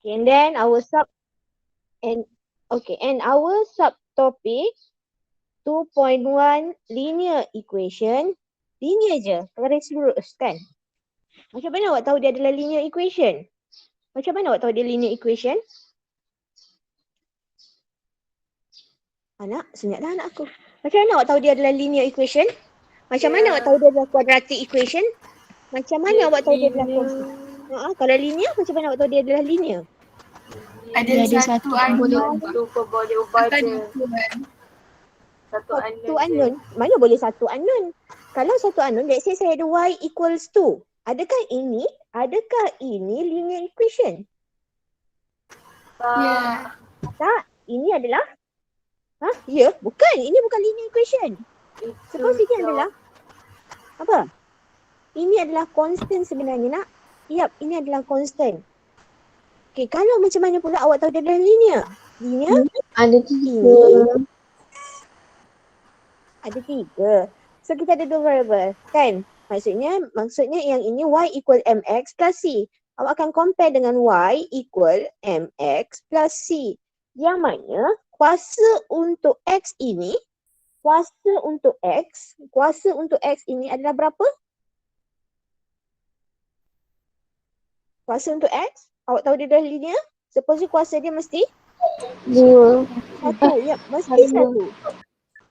Okay, and then our subtopic 2.1 linear equation. Linear je, garis lurus kan? Macam mana awak tahu dia adalah linear equation? Macam mana awak tahu dia linear equation? Anak, senyaplah anak aku. Macam mana awak tahu dia adalah linear equation? Macam mana awak tahu dia adalah quadratic equation? Macam mana awak tahu dia adalah constant? Kalau linear, macam mana awak tahu dia adalah linear? Ada satu unknown Tu kau boleh ubah akan je. ikut. Satu Satu unknown. Mana boleh satu unknown? Kalau satu unknown, let's say saya ada y equals 2. Adakah ini linear equation? Ya. Tak. Ini adalah ya, bukan. Ini bukan linear equation. Suppose ini adalah apa? Ini adalah constant sebenarnya nak. Yap, ini adalah constant. Okay, kalau macam mana pula awak tahu dia adalah linear? Linear? Ada 3. Ini ada 3. So kita ada 2 variable kan? Maksudnya yang ini y equal mx plus c. Awak akan compare dengan y equal mx plus c. Yang mana kuasa untuk x ini ini adalah berapa? Kuasa untuk x, awak tahu dia dah linear? Suppose kuasa dia mesti 2. 1. Ya, mesti 1.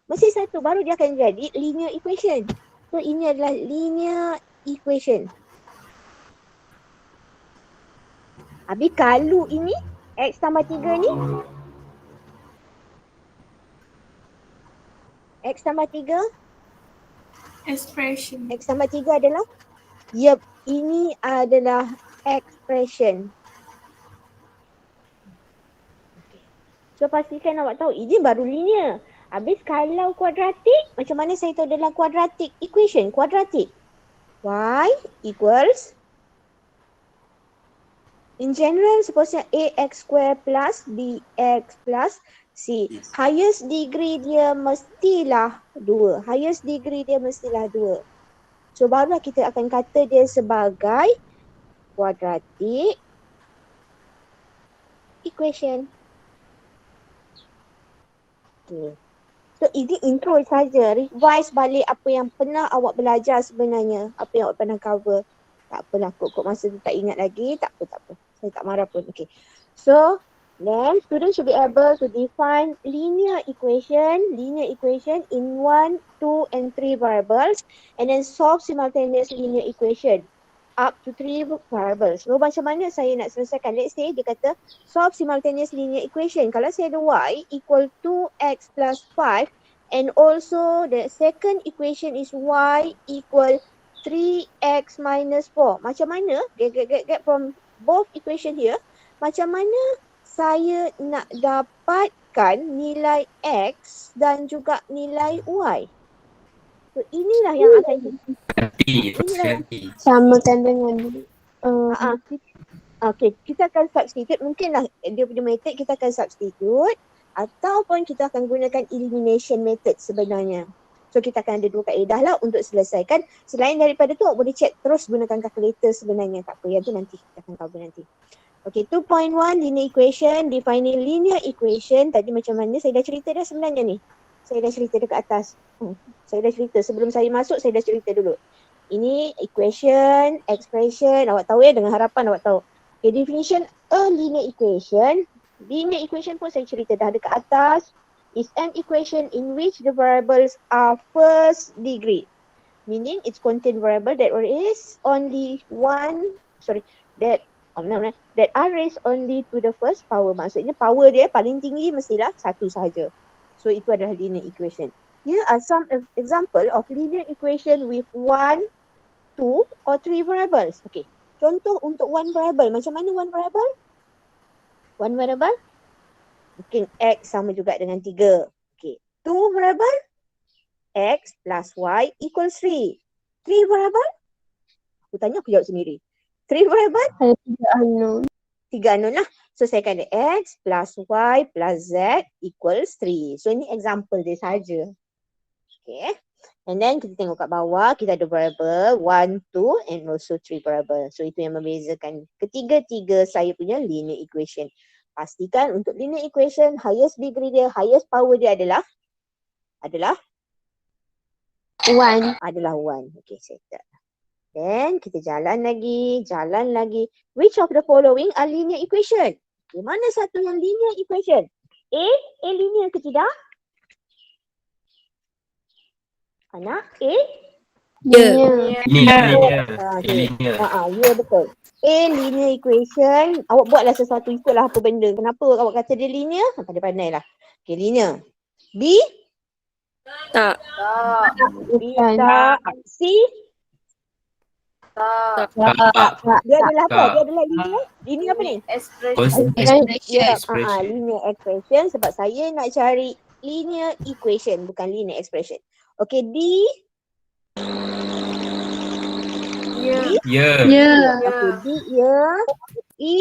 Mesti 1 baru dia akan jadi linear equation. So ini adalah linear equation. Habis kalau ini x tambah 3 ni, x tambah 3 Expression. X tambah 3 adalah? Yep, ini adalah expression. So pastikan awak tahu ini baru linear. Habis kalau kuadratik, macam mana saya tahu dalam quadratic equation? Kuadratik. Y equals, in general, supposed ax square plus bx plus c. Highest degree dia mestilah 2. Highest degree dia mestilah 2. So barulah kita akan kata dia sebagai quadratic equation. Okay. So ini intro saja. Revise balik apa yang pernah awak belajar sebenarnya. Apa yang awak pernah cover. Tak apalah, kok masa tu tak ingat lagi. Tak apa. Saya tak marah pun. Okay. So then students should be able to define linear equation in 1, 2 and 3 variables and then solve simultaneous linear equation up to 3 variables. So macam mana saya nak selesaikan? Let's say dia kata solve simultaneous linear equation. Kalau saya ada y equal 2x plus 5 and also the second equation is y equal 3x minus 4. Macam mana? Get from both equation here. Macam mana saya nak dapatkan nilai x dan juga nilai y? So inilah yang akan Samakan dengan okay, kita akan substitute. Mungkinlah dia punya method kita akan substitute ataupun kita akan gunakan elimination method sebenarnya. So kita akan ada 2 kaedah lah untuk selesaikan. Selain daripada tu awak boleh check terus gunakan calculator sebenarnya. Tak apa, yang tu nanti kita akan cover nanti. Okay, 2.1 linear equation, defining linear equation. Tadi macam mana saya dah cerita dah sebenarnya ni. Saya dah cerita dekat atas. Saya dah cerita sebelum saya masuk, saya dah cerita dulu. Ini equation, expression, awak tahu ya, dengan harapan awak tahu. Okay, definition a linear equation. Linear equation pun saya cerita dah dekat atas. Is an equation in which the variables are first degree. Meaning it's contain variable that is only that are raised only to the first power. Maksudnya power dia paling tinggi mestilah 1 sahaja. So itu adalah linear equation. Here are some example of linear equation with 1, 2 or 3 variables. Okay. Contoh untuk 1 variable. Macam mana 1 variable? 1 variable? Mungkin x sama juga dengan 3. Okay. 2 variable? X plus y equals 3. 3 variable? Aku tanya aku jawab sendiri. 3 variable? ada 3 unknown. 3 unknown lah. So saya akan ada x plus y plus z equals 3. So ini example dia saja. Okay. And then kita tengok kat bawah, kita ada variable 1, 2 and also 3 variable. So itu yang membezakan ketiga-tiga saya punya linear equation. Pastikan untuk linear equation, highest degree dia, highest power dia adalah 1. 1. Okay, settle. Then kita jalan lagi. Which of the following are linear equation? Okay, mana satu yang linear equation? A linear ke tidak? Anak, A? Linear. Linear. Okay. Linear. Ya betul. A linear equation. Awak buatlah sesuatu, ikutlah apa benda. Kenapa awak kata dia linear? Pandai-pandai lah. Okay, linear. B? Tak. B tak. C? Tak. Dia adalah apa? Tak. Dia adalah linear? Linear apa ni? Expression. Ya, Expression. linear expression sebab saya nak cari linear equation bukan linear expression. Okay, D? Ya. Ya. Okay, D ya. E?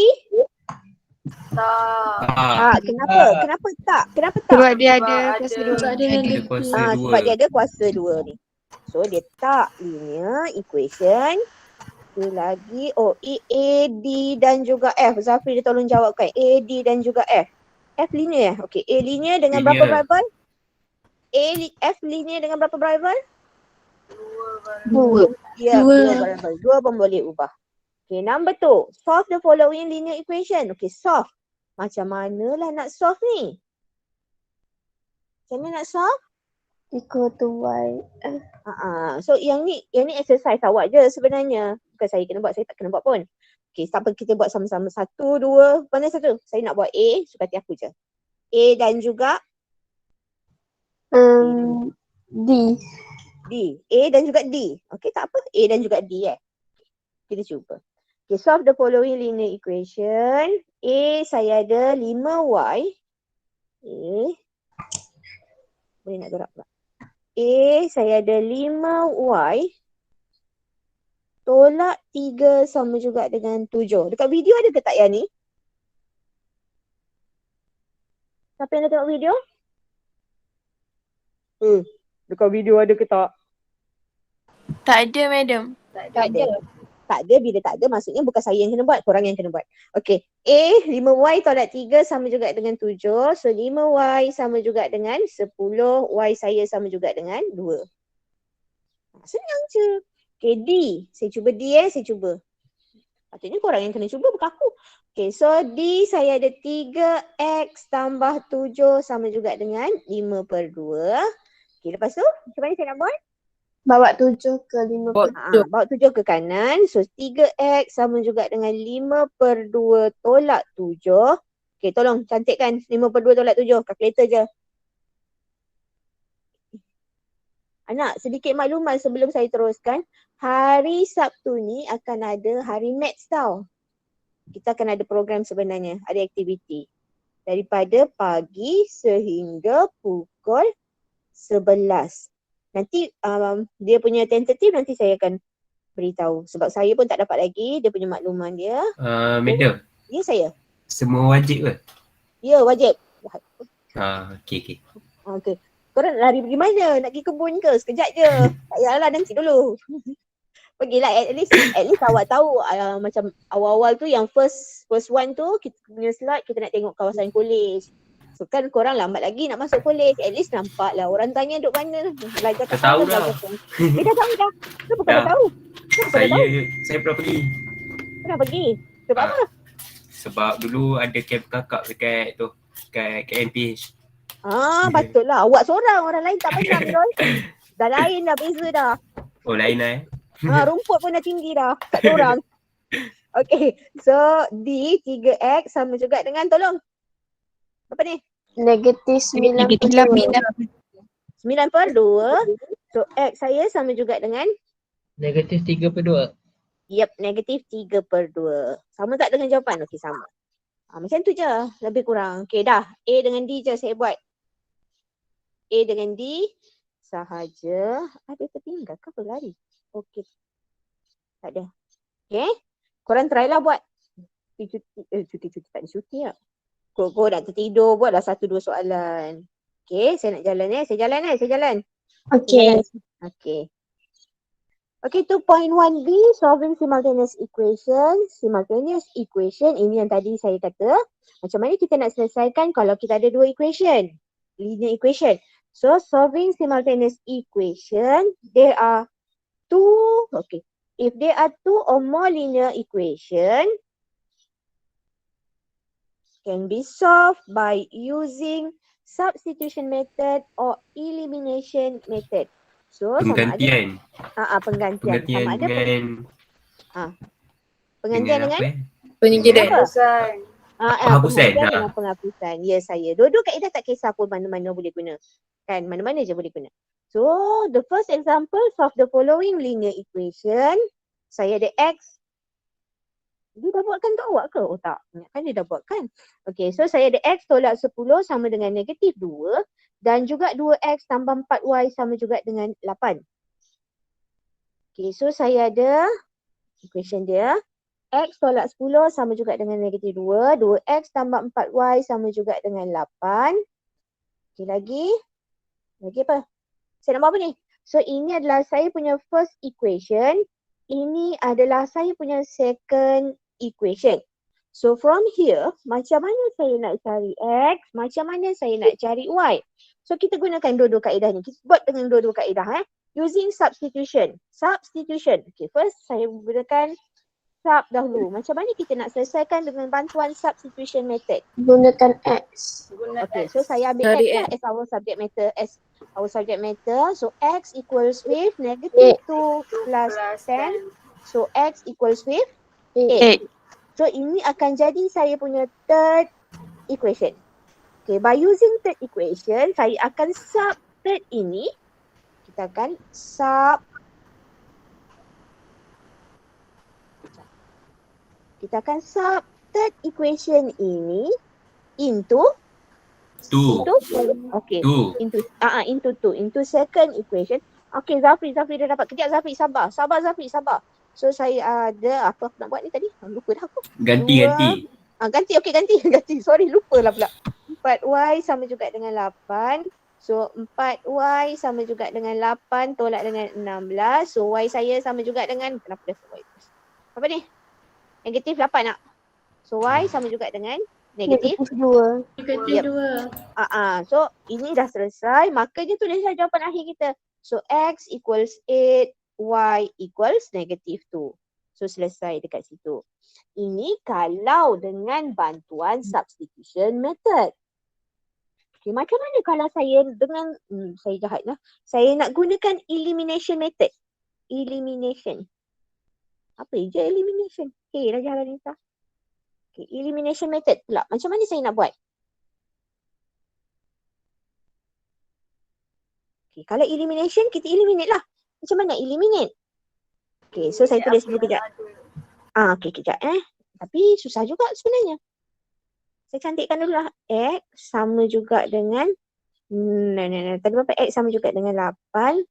Tak. Kenapa? Kenapa tak? Sebab dia Sebab ada kuasa dua. Ada kuasa Sebab dia dua. ada kuasa 2 ni. So dia tak linear equation. Okay, lagi. A, D dan juga F. Zafri dia tolong jawabkan. A, D dan juga F. F linear. Okay, A linear dengan berapa Linear. variable? F linear dengan berapa variable? 2. Ya, 2 variable. 2 pun boleh ubah. Okay, number 2. Solve the following linear equation. Okay, solve. Macam manalah nak solve ni? Macam mana nak solve? Equal to Y. So yang ni exercise awak je sebenarnya. Bukan saya kena buat, saya tak kena buat pun. Okay, tak apa, kita buat sama-sama. 1, 2, mana satu? Saya nak buat A, suka hati aku je. A dan juga D. D. A dan juga D. Okay, tak apa. A dan juga D Kita cuba. Okay, solve the following linear equation. A saya ada 5Y. Boleh nak gerak pula. A saya ada 5Y. Tolak 3 sama juga dengan 7. Dekat video ada ke tak yang ni? Siapa yang dah tengok video? Dekat video ada ke tak? Tak ada, madam. Tak ada. Tak ada, bila tak ada maksudnya bukan saya yang kena buat, korang yang kena buat. Okay, A 5Y tolak 3 sama juga dengan 7. So 5Y sama juga dengan 10. Y saya sama juga dengan 2. Senang je. Okay, D. Saya cuba D saya cuba. Patutnya korang yang kena cuba, bukan aku. Okay, so D saya ada 3X tambah 7 sama juga dengan 5/2. Okay, lepas tu macam mana saya nak buat? Bawa 7 ke 5. Bawa 7 ke kanan. So 3X sama juga dengan 5/2 tolak 7. Okay, tolong cantikkan 5/2 tolak 7. Kalkulator je. Anak, sedikit maklumat sebelum saya teruskan. Hari Sabtu ni akan ada hari Maths tau. Kita akan ada program sebenarnya. Ada aktiviti. Daripada pagi sehingga pukul 11. Nanti dia punya tentatif nanti saya akan beritahu. Sebab saya pun tak dapat lagi dia punya makluman dia. Madam, Ya saya. semua wajib ke? Ya wajib. Okay. Okay. Korang lari pergi mana? Nak pergi kebun ke? Sekejap je. Tak payahlah nanti dulu. Pergilah at least awak tahu macam awal-awal tu yang first one tu kita punya slide kita nak tengok kawasan kolej. So kan korang lambat lagi nak masuk kolej. At least nampak lah orang tanya duduk mana. Belajar kat Tahu mana, dah. belajar dah tahu dah. Kenapa kau dah tahu? Saya pernah pergi. Kenapa pergi? Sebab apa? Sebab dulu ada camp kakak dekat tu, kat KMPH. Patutlah. Awak seorang, orang lain tak pernah Roy. Dah lain dah, beza dah. Oh lain lah Rumput pun dah tinggi dah. Tak seorang. Okay. So D 3X sama juga dengan tolong. Apa ni? Negatif 9/2. 9/2. So X saya sama juga dengan Negatif 3/2. Yep, negatif 3/2. Sama tak dengan jawapan? Okey, sama. Macam tu je, lebih kurang. Okey dah, A dengan D je saya buat. A dengan D sahaja. Ada tertinggal ke apa lari? Okey. Tak ada. Okey. Korang try lah buat. Cuti tak ada cuti tak? Kau nak tertidur buatlah 1-2 soalan. Okey, saya nak jalan saya jalan. Okay. Okay. Okay, 2.1b, solving simultaneous equation. Simultaneous equation, ini yang tadi saya kata. Macam mana kita nak selesaikan kalau kita ada dua equation? Linear equation. So, solving simultaneous equation, there are two, okay. If there are two or more linear equation, can be solved by using substitution method or elimination method. So, sama ada Penggantian. penggantian. Penggantian Sama ada dengan penggantian dengan apa? Penyingkiran. apa? Penghapusan, Penggantian ha. dengan penghapusan. Ya, saya. Dua-dua kaedah tak kisah pun mana-mana boleh guna. Kan, mana-mana je boleh guna. So, the first example, solve the following linear equation. Saya ada X. Dia dah buatkan untuk awak ke? Oh tak, kan dia dah buatkan. Okay, so saya ada X tolak 10 sama dengan negatif 2 dan juga 2X tambah 4Y sama juga dengan 8. Okay, so saya ada equation dia. X tolak 10 sama juga dengan negatif 2. 2X tambah 4Y sama juga dengan 8. Okay, lagi apa? Saya nak buat apa ni? So, ini adalah saya punya first equation. Ini adalah saya punya second equation. So, from here, macam mana saya nak cari X? Macam mana saya nak cari Y? So, kita gunakan dua-dua kaedah ni. Kita buat dengan dua-dua kaedah. Using substitution. Substitution. Okay, first saya gunakan sub dahulu. Macam mana kita nak selesaikan dengan bantuan substitution method? Gunakan X. Okay, so saya ambil Cari X lah as our subject matter. So X equals with negative 2 plus 10. So X equals with 8. So ini akan jadi saya punya third equation. Okay, by using third equation, saya akan sub third ini. Kita akan sub third equation ini into Tu. okay. Tu. Into second equation. Okay, Zafri dah dapat. Kejap Zafri, sabar Zafri. So saya ada apa aku nak buat ni tadi? Lupa dah aku. Ganti. Ganti. Sorry, lupa lah pula. 4Y sama juga dengan 8. So 4Y sama juga dengan 8 tolak dengan 16. So Y saya sama juga dengan, kenapa dah Y? Apa ni? Negatif 8 nak. So Y sama juga dengan negatif 2. Yep. So ini dah selesai. Makanya tulislah jawapan akhir kita. So X equals 8, Y equals negatif 2. So selesai dekat situ. Ini kalau dengan bantuan substitution method. Okay, macam mana kalau saya dengan, saya jahat lah. Saya nak gunakan elimination method. Elimination. Apa je elimination? Okay, dah jalan ni tak? Okay, elimination method pula. Macam mana saya nak buat? Okay, kalau elimination, kita eliminate lah. Macam mana eliminate? Okay, so saya tulis dulu kejap. Okay, kejap Tapi susah juga sebenarnya. Saya cantikkan dulu lah. X sama juga dengan, tadi berapa? X sama juga dengan 8.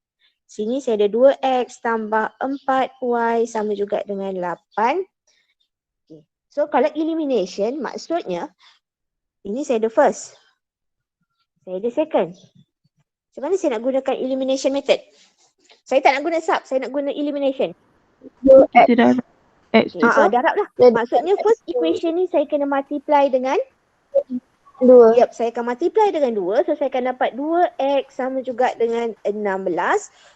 Sini saya ada 2X tambah 4Y sama juga dengan 8. Okay. So kalau elimination maksudnya, ini saya ada first. Saya ada second. Macam mana saya nak gunakan elimination method? Saya tak nak guna sub, saya nak guna elimination. X. Darab lah. Maksudnya first equation ni saya kena multiply dengan 2. Yep, saya akan multiply dengan 2. So saya akan dapat 2X sama juga dengan 16.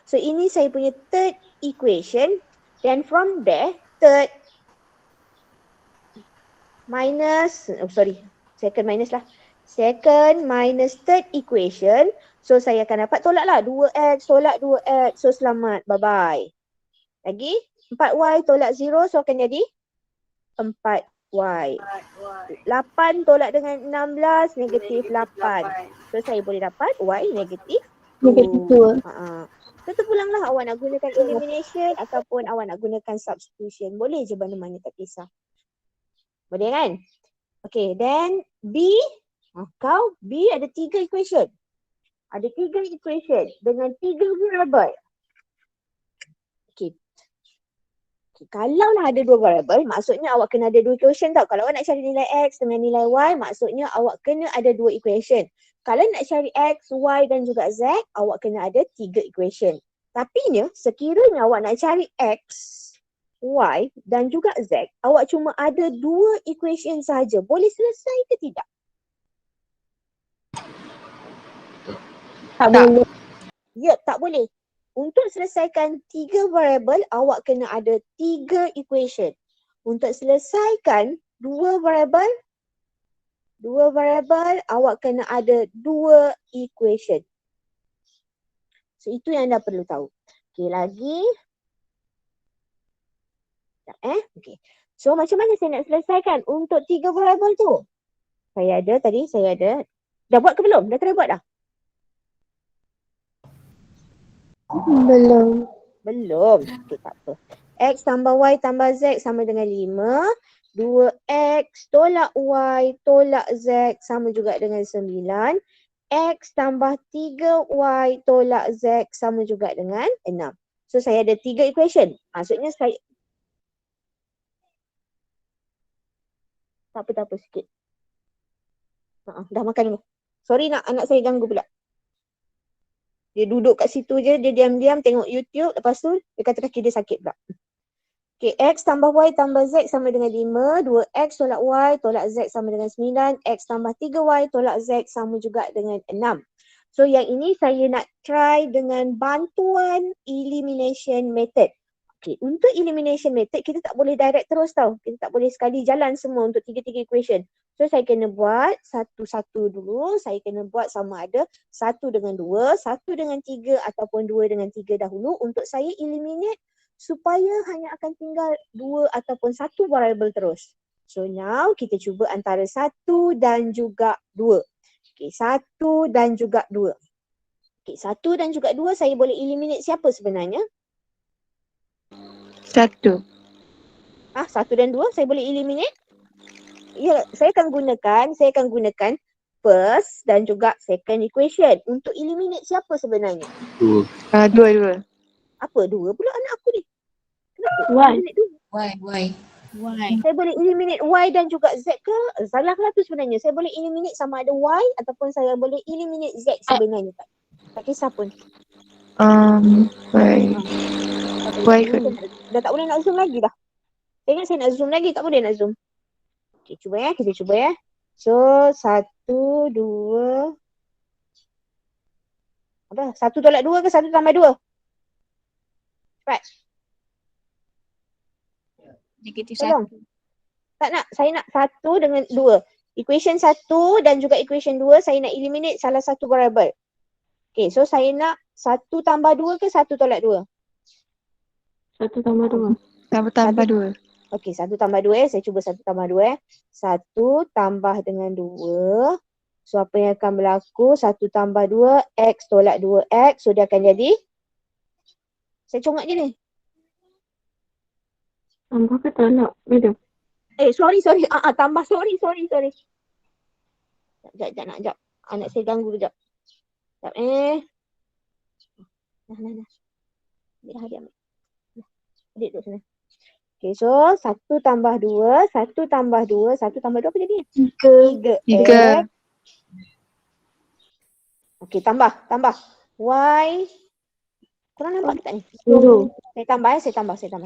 So ini saya punya third equation. Then from there, third minus, second minus lah. Second minus third equation. So saya akan dapat tolak lah. 2X tolak 2X. So selamat. Bye-bye. Lagi 4Y tolak 0. So akan jadi 4Y. 8 tolak dengan 16 negatif 8. So saya boleh dapat Y negatif 2. So terpulanglah awak nak gunakan elimination ataupun awak nak gunakan substitution. Boleh je mana-mana, tak kisah. Boleh kan? Okay, then B. B ada 3 equation. Ada 3 equation dengan 3 variable. Okay. Kalau lah ada dua variable, maksudnya awak kena ada dua equation tau. Kalau awak nak cari nilai X dengan nilai Y, maksudnya awak kena ada dua equation. Kalau nak cari X, Y dan juga Z, awak kena ada 3 equation. Tapi sekiranya awak nak cari X, Y dan juga Z, awak cuma ada 2 equation saja. Boleh selesai ke tidak? Tak Tak. boleh. Ya, tak boleh. Untuk selesaikan 3 variable, awak kena ada 3 equation. Untuk selesaikan 2 variable, awak kena ada 2 equation. So, itu yang anda perlu tahu. Okey, lagi. Sekejap, Okey. So, macam mana saya nak selesaikan untuk 3 variable tu? Saya ada. Dah buat ke belum? Dah try buat dah? Belum. Belum. Okey, tak apa. X tambah Y tambah Z sama dengan 5. 2X tolak Y tolak Z sama juga dengan 9. X tambah 3Y tolak Z sama juga dengan 6. So, saya ada 3 equation. Maksudnya saya... Tak apa sikit. Dah makan dulu. Sorry nak anak saya ganggu pula. Dia duduk kat situ je, dia diam-diam tengok YouTube. Lepas tu, dia kata kaki dia sakit pula. Okay, X tambah Y tambah Z sama dengan 5. 2X tolak Y tolak Z sama dengan 9. X tambah 3Y tolak Z sama juga dengan 6. So, yang ini saya nak try dengan bantuan elimination method. Okay, untuk elimination method, kita tak boleh direct terus tau. Kita tak boleh sekali jalan semua untuk 3 equation. So, saya kena buat satu-satu dulu. Saya kena buat sama ada 1 dengan 2, 1 dengan 3 ataupun 2 dengan 3 dahulu untuk saya eliminate supaya hanya akan tinggal 2 ataupun 1 variable terus. So, now kita cuba antara 1 dan juga 2. Okay, 1 dan juga 2. Okay, 1 dan juga 2 saya boleh eliminate siapa sebenarnya? 1. 1 dan 2 saya boleh eliminate? Ya, saya akan gunakan first dan juga second equation untuk eliminate siapa sebenarnya? 2. 2. Apa 2 pula anak aku ni? Kenapa? Y. Eliminate 2. Y. Saya boleh eliminate Y dan juga Z ke? Salah tu sebenarnya. Saya boleh eliminate sama ada Y ataupun saya boleh eliminate Z sebenarnya. Tak kisah pun. Y. Y ke? Dah tak boleh nak zoom lagi dah. Saya ingat saya nak zoom lagi, tak boleh nak zoom. Okay, kita cuba ya. So, 1, 2. Apa? 1 tolak 2 ke 1 tambah 2? Cepat. Negatif Tolong. 1. Tak nak. Saya nak 1 dengan 2. Equation 1 dan juga equation 2, saya nak eliminate salah satu variable. Okay, so saya nak 1 tambah 2 ke 1 tolak 2? 1 tambah 2. Tambah 2. Okey, 1 tambah 2 saya cuba 1 tambah 2 1 tambah dengan 2. So apa yang akan berlaku? 1 tambah 2, X tolak 2X. So dia akan jadi, saya congak je ni. Tambah ke tolak? Beda. Sorry. Tambah, sorry. Sekejap. Anak saya ganggu kejap. Sekejap, Dah. Dia ambil. Adik duduk sana. Okay, so 1 tambah 2 apa jadi? 3X. Okay, tambah. Y. Korang nampak tak ni? 0. Saya tambah. Sekejap.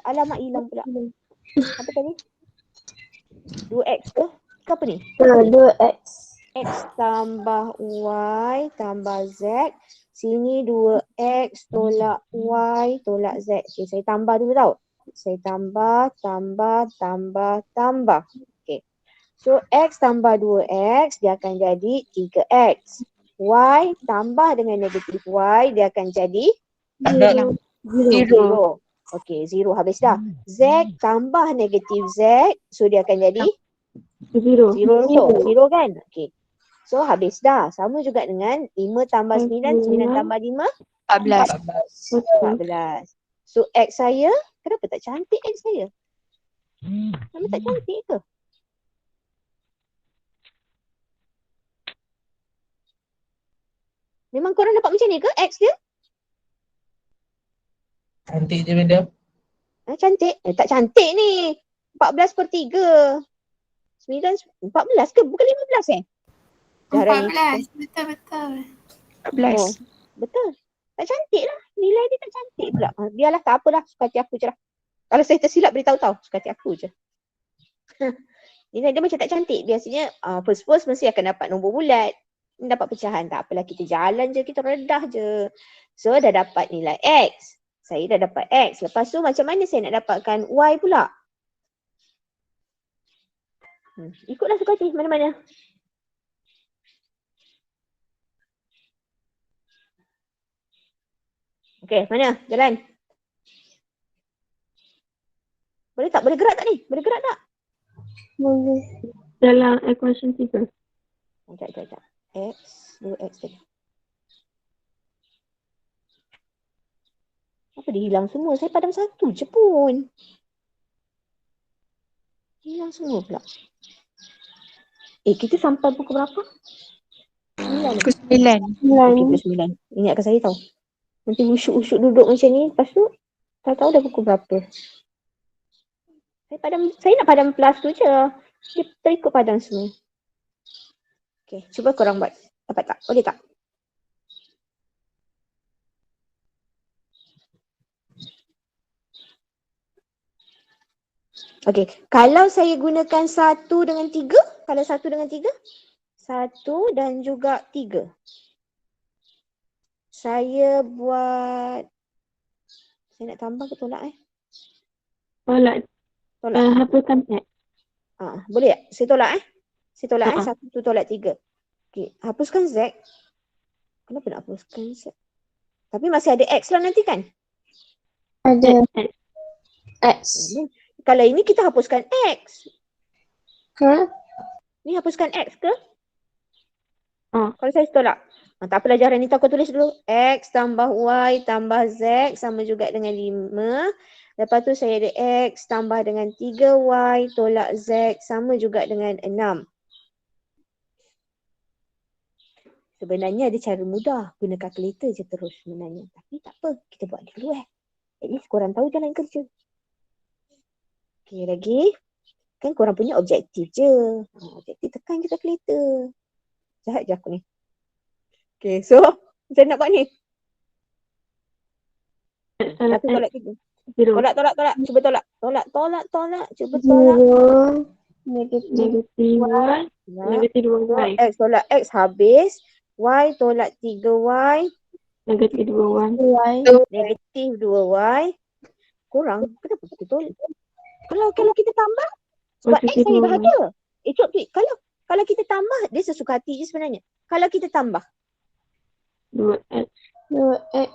Alamak, hilang pula. Apa tadi? 2X ke? Ke apa ni? 2X. X tambah Y tambah Z. Sini 2X tolak Y tolak Z. Okay, saya tambah dulu tau. Saya tambah. Okay. So, X tambah 2X, dia akan jadi 3X. Y tambah dengan negatif Y, dia akan jadi 0. 0. Okay, 0 habis dah. Z tambah negatif Z, so dia akan jadi 0. 0 kan? Okay. So, habis dah. Sama juga dengan 5 tambah 9, 9 tambah 5, 14. 14. So, X saya, kenapa tak cantik X saya? Kenapa tak cantik ke? Memang korang dapat macam ni ke X dia? Cantik je madam. Cantik? Tak cantik ni. 14/3. 14 ke? Bukan 15 Zahra ni. 14. Betul. 14. Oh, betul. Tak cantik lah. Nilai dia tak cantik pula. Biarlah, tak apalah. Suka hati aku je lah. Kalau saya tersilap, beritahu tahu. Suka hati aku je. Nilai dia macam tak cantik. Biasanya first mesti akan dapat nombor bulat. Dapat pecahan. Tak apalah, kita jalan je. Kita redah je. So, dah dapat nilai X. Saya dah dapat X. Lepas tu macam mana saya nak dapatkan Y pula? Ikutlah suka hati. Mana-mana. Okey, mana? Jalan. Boleh tak? Boleh gerak tak ni? Boleh gerak tak? Boleh. Dalam equation 3. Sekejap. X, 2X tadi. Apa dia hilang semua? Saya padam satu je pun. Hilang semua pula. Kita sampai pukul berapa? 9. Pukul 9. Okey, pukul 9. Ingatkan saya tahu. Nanti usyuk-usyuk duduk macam ni. Lepas tu, tak tahu dah pukul berapa. Saya nak padam plus tu je. Dia terikut padam semua. Okey, cuba korang buat. Dapat tak? Boleh tak? Okey, kalau saya gunakan 1 dengan 3, kalau 1 dengan 3, 1 dan juga 3. Saya buat, saya nak tambah ke tolak Tolak. Tolak. Hapuskan X. Boleh tak? Saya tolak Saya tolak 1 tolak 3. Okey, hapuskan Z. Kenapa nak hapuskan Z? Tapi masih ada X lah nanti kan? Ada X. Kalau ini kita hapuskan X. Ha? Ni hapuskan X ke? Ah. Kalau saya tolak. Tak apalah Zahra, ni aku tulis dulu. X tambah Y tambah Z sama juga dengan 5. Lepas tu saya ada X tambah dengan 3Y tolak Z sama juga dengan 6. Sebenarnya ada cara mudah. Guna kalkulator je terus sebenarnya. Tapi tak apa. Kita buat dulu At least korang tahu jalan kerja. Okey lagi. Kan korang punya objektif je. Objektif tekan je kalkulator. Jahat je aku ni. Okay, so macam nak buat ni? Tolak Satu X. tolak 3. 0. Tolak. Cuba tolak. Tolak. Cuba tolak. 0. Negatif Y. Ya. Negatif 2Y. X tolak X habis. Y tolak 3Y. Negatif 2Y. Negatif 2Y. Kurang. Kenapa kita tolak? Kalau kita tambah. Sebab X Positif saya 2Y. dah ada. Kalau kita tambah, dia sesuka hati je sebenarnya. Kalau kita tambah, 2X. 2X.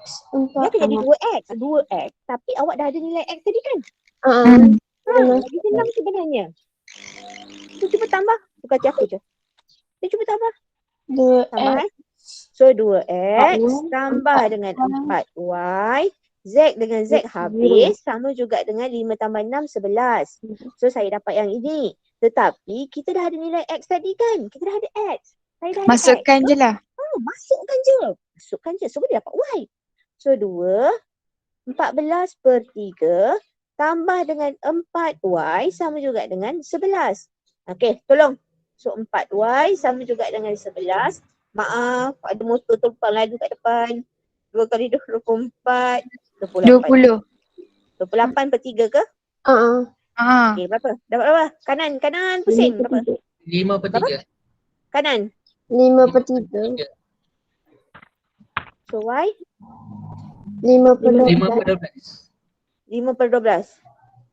dia akan jadi 2X. 2X. Tapi awak dah ada nilai X tadi kan? Lagi senang sebenarnya. So, cuba tambah. Suka hati aku je. Cuba tambah. 2X. Tambah So 2X tambah dengan 4Y. Z dengan Z habis. Sama juga dengan 5 tambah 6, 11. So saya dapat yang ini. Tetapi kita dah ada nilai X tadi kan? Kita dah ada X. Saya dah ada Masukkan X. je lah. Masukkan je. So boleh dapat Y. So 2, 14/3 tambah dengan 4Y sama juga dengan 11. Okey, tolong. So 4Y sama juga dengan 11. Maaf, ada motor tumpang laju kat depan. 2 kali 24, 28. 28/3 ke? Okey, berapa? Dapat berapa? Kanan pusing. Berapa? 5/3. Kanan. 5/3. So Y 5/12. 5/12. 5/12.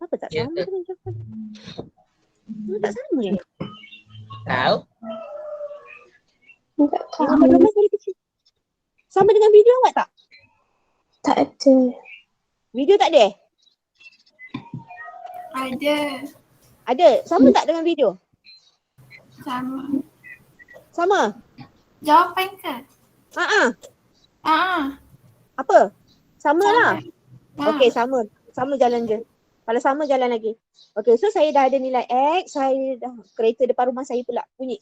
Apa tak Ya, sama tak. dengan jawapan? Tak sama ni. Tahu? Tak 5/12 dari kecil. Sama dengan video awak tak? Tak ada. Video tak ada? Ada. Ada. Sama tak dengan video? Sama. Sama? Jawapan ke? Apa? Sama lah. Ha. Okey, sama. Sama jalan je. Kalau sama jalan lagi. Okey, so saya dah ada nilai X. Saya dah, kereta depan rumah saya pula bunyi.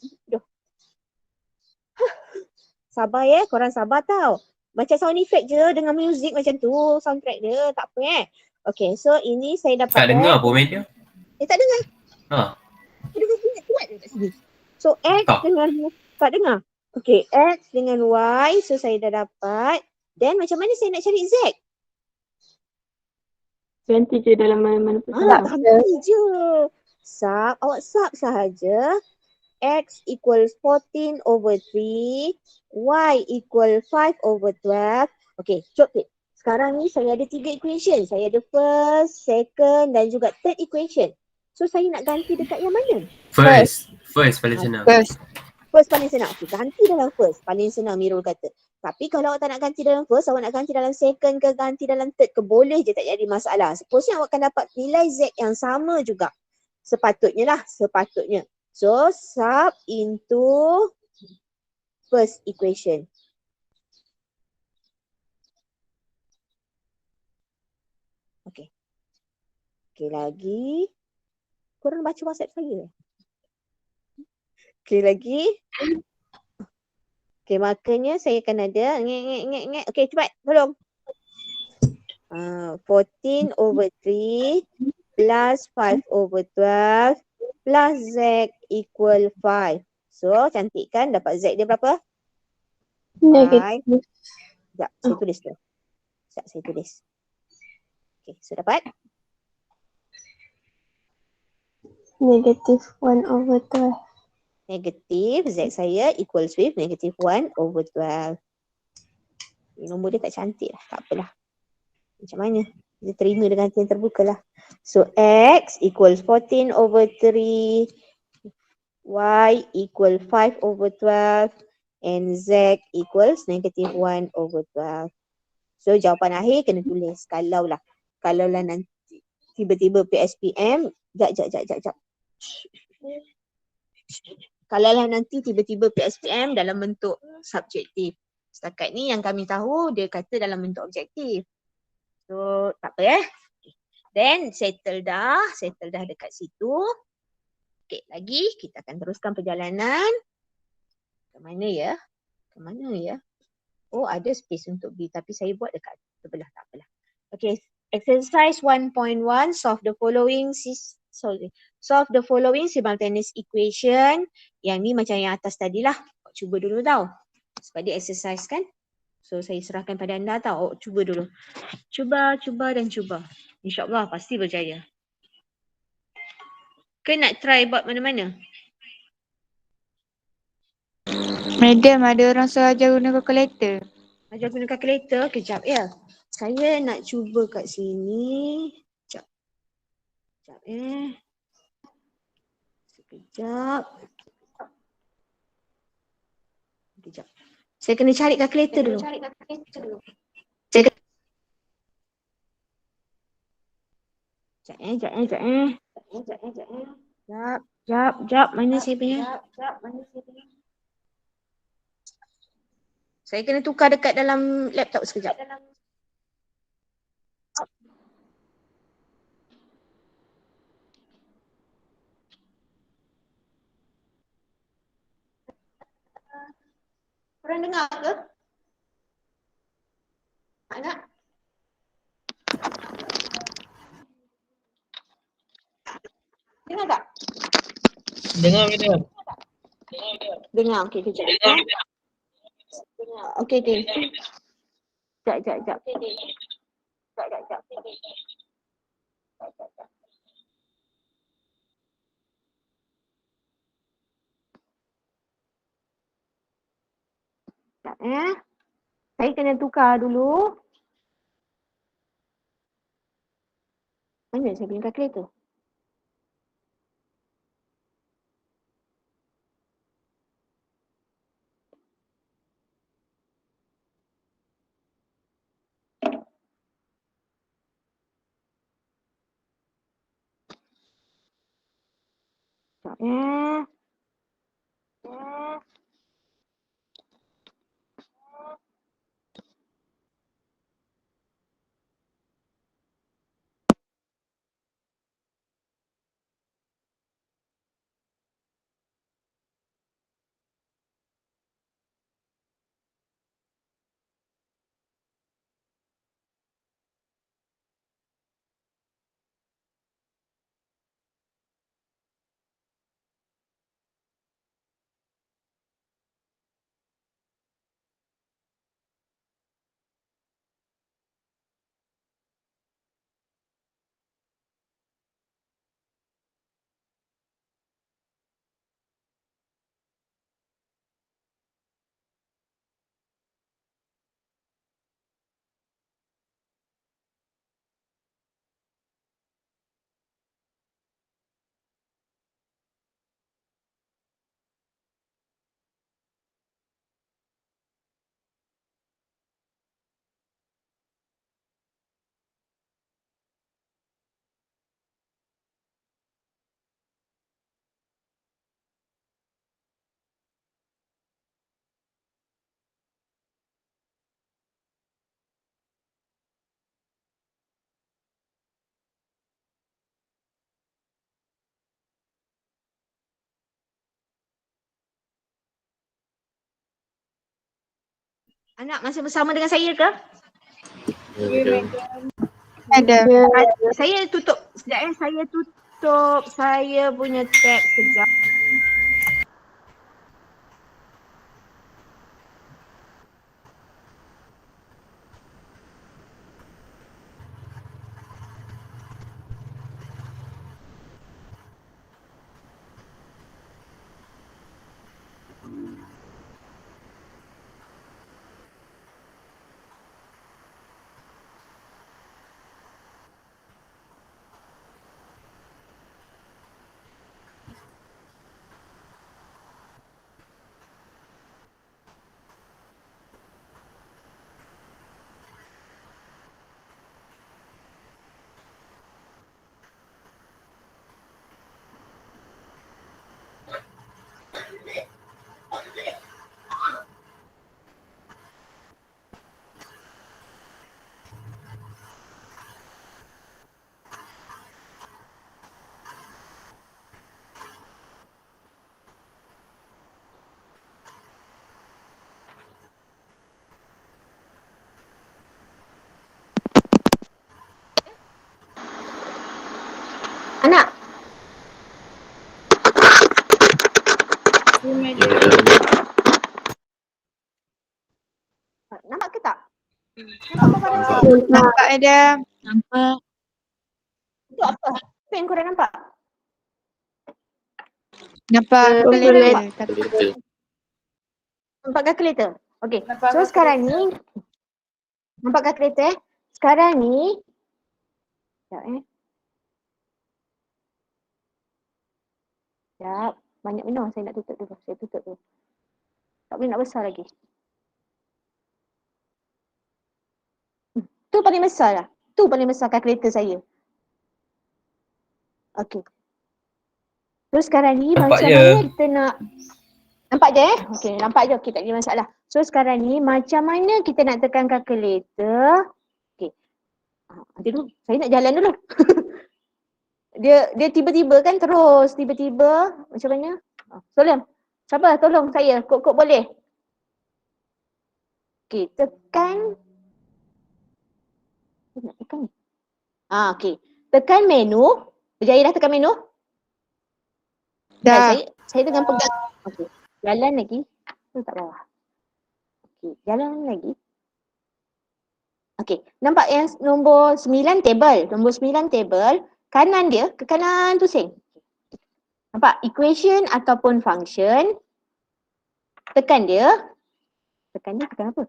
Sabar korang sabar tau. Macam sound effect je dengan music macam tu. Soundtrack dia. Tak apa Okay, so ini saya dapat Tak dengar pun media. tak dengar. Ha. Dia bunyi kuat je kat sini. So X Tak. dengan tak dengar. Okay, X dengan Y. So saya dah dapat. Then macam mana saya nak cari Z? Ganti je dalam mana-mana pun. Ganti je. Awak sub sahaja. X equals 14 over 3. Y equal 5 over 12. Okay, jom. Sekarang ni saya ada 3 equation. Saya ada first, second dan juga third equation. So saya nak ganti dekat yang mana? First paling senang. First paling senang. Okay, ganti dalam first. Paling senang Mirul kata. Tapi kalau awak tak nak ganti dalam first, awak nak ganti dalam second ke ganti dalam third ke, boleh je, tak jadi masalah. Sepatutnya awak akan dapat nilai Z yang sama juga. Sepatutnya. So, sub into first equation. Okay. Okay lagi. Korang baca WhatsApp saya. Okay lagi. Okay, makanya saya akan ada ngek. Okay, cepat. Tolong. 14 over 3 plus 5 over 12 plus Z equal 5. So, cantik kan? Dapat Z dia berapa? Negatif. Sekejap, saya tulis tu. Sekejap, saya tulis. Okay, so dapat? Negatif 1 over 12. Negatif Z saya equals with negative 1 over 12. Nombor dia tak cantik lah. Tak apalah. Macam mana? Dia terima dengan hati yang terbuka lah. So, X equals 14 over 3. Y equal 5 over 12. And Z equals negative 1 over 12. So, jawapan akhir kena tulis. Kalau lah nanti tiba-tiba PSPM. Sekejap. Kalau lah nanti tiba-tiba PSPM dalam bentuk subjektif. Setakat ni yang kami tahu dia kata dalam bentuk objektif. So tak apa Then settle dah dekat situ. Okay, lagi kita akan teruskan perjalanan. Ke mana ya? Oh, ada space untuk B tapi saya buat dekat sebelah, tak apalah. Okay, exercise 1.1, solve the following simultaneous equation. Yang ni macam yang atas tadilah. Cuba dulu tau. Sebab dia exercise kan. So saya serahkan pada anda tau. Cuba dulu. Cuba. InsyaAllah pasti berjaya. Ke nak try buat mana-mana? Madam, ada orang suruh ajar guna calculator. Ajar guna kalkulator. Kejap ya. Saya nak cuba kat sini. Sekejap. Sekejap. Saya kena cari kalkulator dulu. Sekejap. Mana saya punya? Saya kena tukar dekat dalam laptop sekejap. Korang dengar ke? Anak? Dengar tak? Dengar madam. Dengar, okey kejap. Okey. Sekejap. Saya kena tukar dulu. Mana saya punya kalkulator? Sekejap. Anak masih bersama dengan saya ke? Ada. Saya tutup. Sekejap saya tutup. Saya punya tab sekejap. Anak. Nampak ke tak? Nampak apa dah? Nampak ada. Nampak. Itu apa? Apa yang korang nampak? Nampak Calculator. calculator. Nampak kalkulator? Okey. So sekarang ni nampak kalkulator? Sekarang ni sekejap sekejap. Banyak benda saya nak tutup dulu. Saya tutup dulu. Tak boleh nak besar lagi. Tu paling besar lah. Tu paling besar kalkulator saya. Okey. So sekarang ni Nampak macam je. mana kita nak nampak je Okey, nampak je. Okey, tak ada masalah. So sekarang ni macam mana kita nak tekan kalkulator? Okey. Nanti dulu. Saya nak jalan dulu. Dia tiba-tiba kan terus tiba-tiba macam mana? Solim. Siapa tolong saya? Kok boleh? Okey, tekan. Nak tekan ni. Okey. Tekan menu. Berjaya dah tekan menu? Dah. Saya tengah pegang. Okey. Jalan lagi. Letak bawah. Okey, jalan lagi. Okey, nampak yang nombor 9 table. Nombor 9 table, kanan dia ke kanan pusing. Nampak equation ataupun function. Tekan dia. Tekan apa?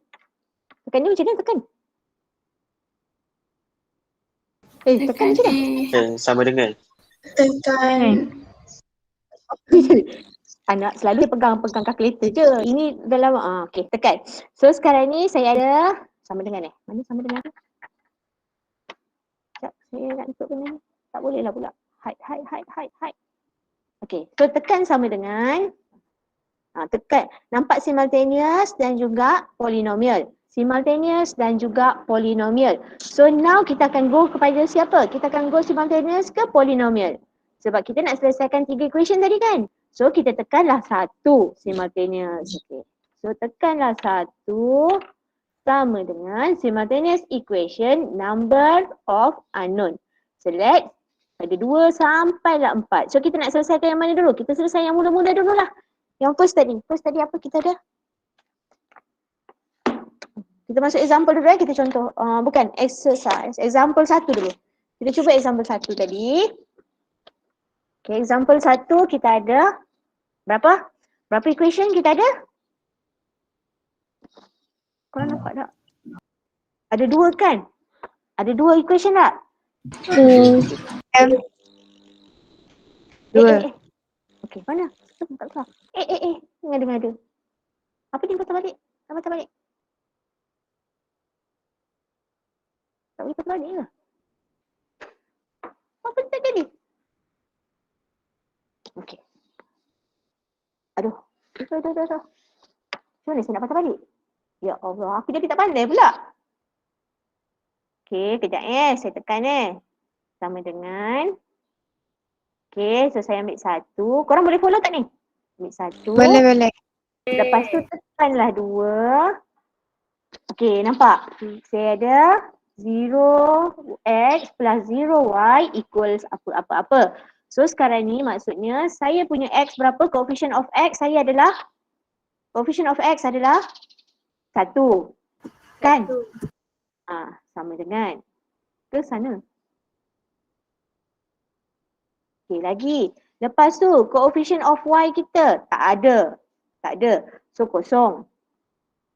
Tekan dia macam mana tekan? Tekan macam mana? Sama dengan. Tekan. Anak selalu dia pegang kalkulator je. Ini dalam okey, tekan. So sekarang ni saya ada sama dengan Mana sama dengan tu? Sekejap, saya nak ikut benda ni. Tak boleh lah pula. Hide. Okey, so tekan sama dengan tekan. Nampak simultaneous dan juga polynomial. Simultaneous dan juga polynomial. So now kita akan go kepada siapa? Kita akan go simultaneous ke polynomial? Sebab kita nak selesaikan 3 equation tadi kan? So kita tekanlah 1 simultaneous. Okay. So tekanlah 1 sama dengan simultaneous equation number of unknown. Select ada 2 sampailah 4. So kita nak selesaikan yang mana dulu? Kita selesai yang mula-mula dulu lah. Yang first tadi. First tadi apa kita ada? Kita masuk example dulu kita contoh. Bukan exercise. Example 1 dulu. Kita cuba example 1 tadi. Okay, example 1 kita ada berapa? Berapa equation kita ada? Korang nampak tak? Ada 2 kan? Ada 2 equation tak? 2. Okay, mana? Tak tahu. Ngada-ngada. Apa ni patah balik? Tak patah balik. Tak boleh patah balik ke? Apa tak jadi? Okay. Aduh. Macam mana saya nak patah balik? Ya Allah, aku jadi tak pandai pula. Okay, kejap saya tekan sama dengan. Okay, so saya ambil 1. Korang boleh follow tak ni? Ambil 1. Boleh. Lepas tu tekanlah 2. Okey, nampak? Saya ada 0x plus 0y equals apa. So sekarang ni maksudnya saya punya x berapa? Coefficient of x saya adalah 1. Kan? Sama dengan ke sana. Okey, lagi. Lepas tu coefficient of y kita tak ada. So kosong.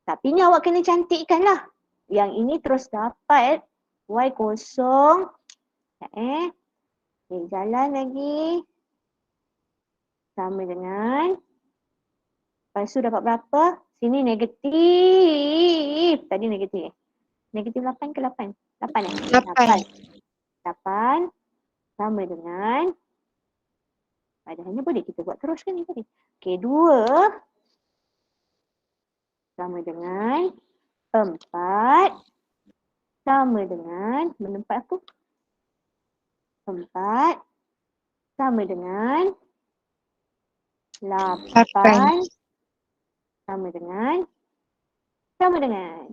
Tapi ni awak kena cantikkan lah. Yang ini terus dapat y kosong. Okay, jalan lagi. Sama dengan. Lepas tu dapat berapa? Sini negatif. Tadi negatif. Negatif 8 ke 8? 8 eh? 8. Sama dengan. Padahalnya boleh kita buat terus kan ni tadi. Okay, 2. Sama dengan 4. Sama dengan. Mana 4 aku? 4. Sama dengan 8. Sama dengan.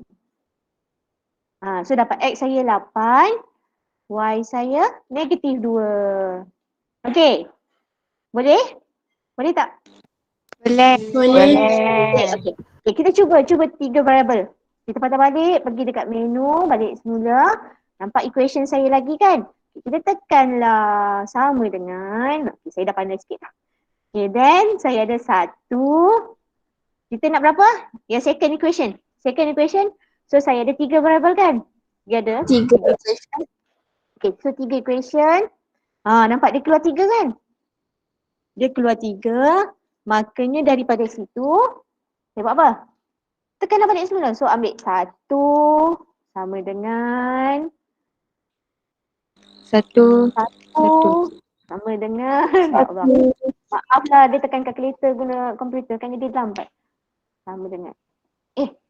So dapat X saya 8. Y saya negatif 2. Okey. Boleh? Boleh tak? Boleh. Okay. Kita cuba 3 variable. Kita patah balik, pergi dekat menu, balik semula. Nampak equation saya lagi kan? Kita tekanlah sama dengan, saya dah pandai sikit lah. Okay, then saya ada 1. Kita nak berapa? Yang second equation. So saya ada 3 variable kan? Dia ada 3 equation. Okay, so 3 equation. Nampak dia keluar 3 kan? Dia keluar 3. Makanya daripada situ, saya buat apa? Tekanlah balik semula. So ambil 1 sama dengan 1 sama dengan maaflah dia tekan kalkulator guna komputer kan jadi lambat. Sama dengan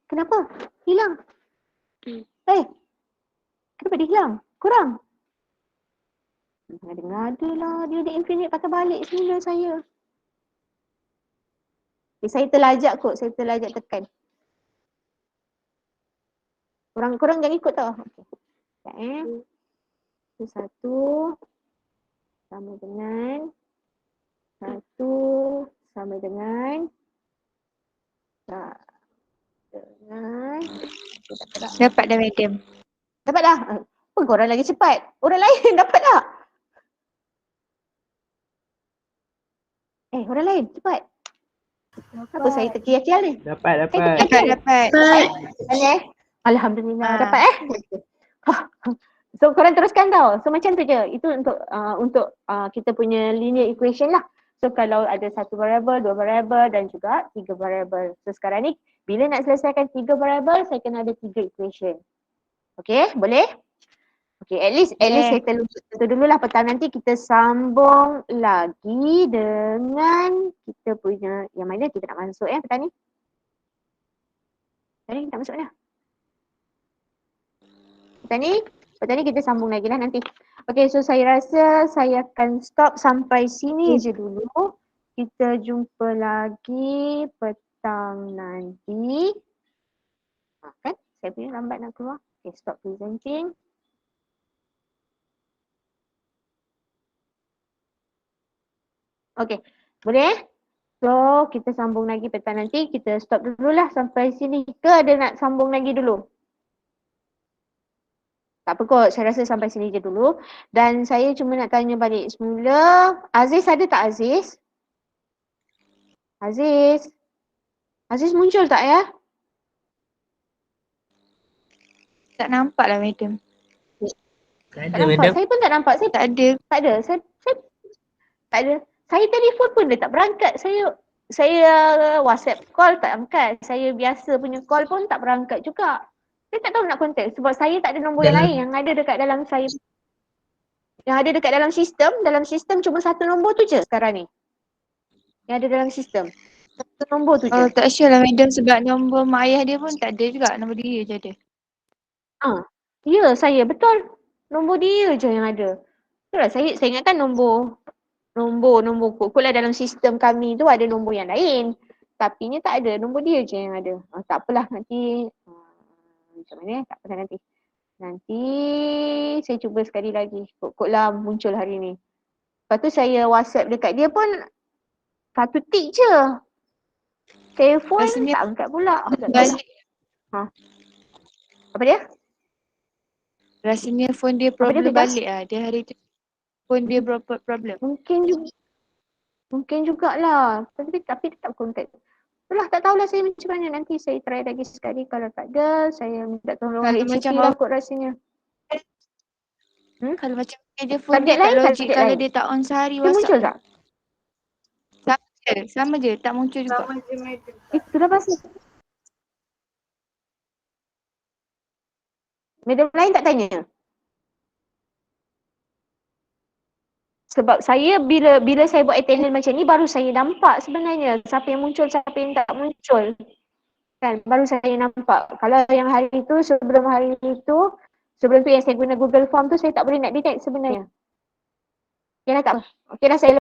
kenapa? Hilang. Kenapa dia hilang? Kurang. Ngada-ngada lah dia ada infinite patah balik semula saya. Saya terlajak kot, saya terlajak tekan. Korang jangan ikut tau. Okay. So 1 sama dengan 1 sama dengan Dapat dah madam. dapat dah. Korang lagi cepat. Orang lain dapat tak? Orang lain cepat. Apa saya terkial-kial ni? Dapat. Alhamdulillah dapat So korang teruskan tau. So macam tu je. Itu untuk kita punya linear equation lah. So kalau ada 1 variable, 2 variable dan juga 3 variable. So sekarang ni bila nak selesaikan 3 variable, saya kena ada 3 equation. Okay, boleh? Okay, at least saya tentu dululah. Petang nanti kita sambung lagi dengan kita punya, yang mana kita nak masuk petang ni? Petang ni kita masuk dah. Petang ni kita sambung lagi lah nanti. Okay, so saya rasa saya akan stop sampai sini je dulu. Kita jumpa lagi petang nanti. Kan? Saya punya lambat nak keluar. Okay, stop presenting. Okay, boleh? So, kita sambung lagi petang nanti. Kita stop dululah sampai sini. Ke ada nak sambung lagi dulu? Tak apa kot, saya rasa sampai sini je dulu. Dan saya cuma nak tanya balik semula. Aziz ada tak Aziz? Aziz muncul tak ya? Tak nampak lah madam. Tak Tak ada nampak. madam. Saya pun tak nampak. Saya Tak ada. tak ada. Saya tak ada. Saya telefon pun dia tak berangkat. Saya WhatsApp call tak angkat. Saya biasa punya call pun tak berangkat juga. Saya tak tahu nak contact sebab saya tak ada nombor yang lain yang ada dekat dalam saya. Yang ada dekat dalam sistem cuma 1 nombor tu je sekarang ni. Yang ada dalam sistem. 1 nombor tu je. Oh, tak sure lah madam sebab nombor mak ayah dia pun tak ada juga. Nombor dia je ada. Ya, saya betul. Nombor dia je yang ada. Itulah saya ingatkan nombor kod lah dalam sistem kami tu ada nombor yang lain. Tapi ni tak ada, nombor dia je yang ada. Tak apalah nanti Macam mana? Tak apa nanti. Nanti saya cuba sekali lagi. Kot-kotlah muncul hari ni. Lepas tu saya WhatsApp dekat dia pun satu tik je. Telefon Rasanya tak angkat pula. balik. Apa dia? Rasanya phone dia Apa dia, problem Tegas? balik lah. Dia hari tu phone dia problem. Mungkin jugalah. Tapi tetap kontak. Itulah tak tahulah saya macam mana. Nanti saya try lagi sekali. Kalau tak ada, saya minta tolong Kalau HCP macam lah kot rasanya. Kalau macam dia phone Target dia tak lain, logik target kalau lain. dia tak on sehari Dia muncul WhatsApp. tak? Sama je, tak muncul juga. Itu dah pasti. Medium lain tak tanya? Sebab saya bila saya buat attendance macam ni baru saya nampak sebenarnya siapa yang muncul, siapa yang tak muncul. Kan baru saya nampak. Kalau yang hari tu sebelum tu yang saya guna Google Form tu saya tak boleh nak detect sebenarnya. Okeylah tak apa. Okeylah saya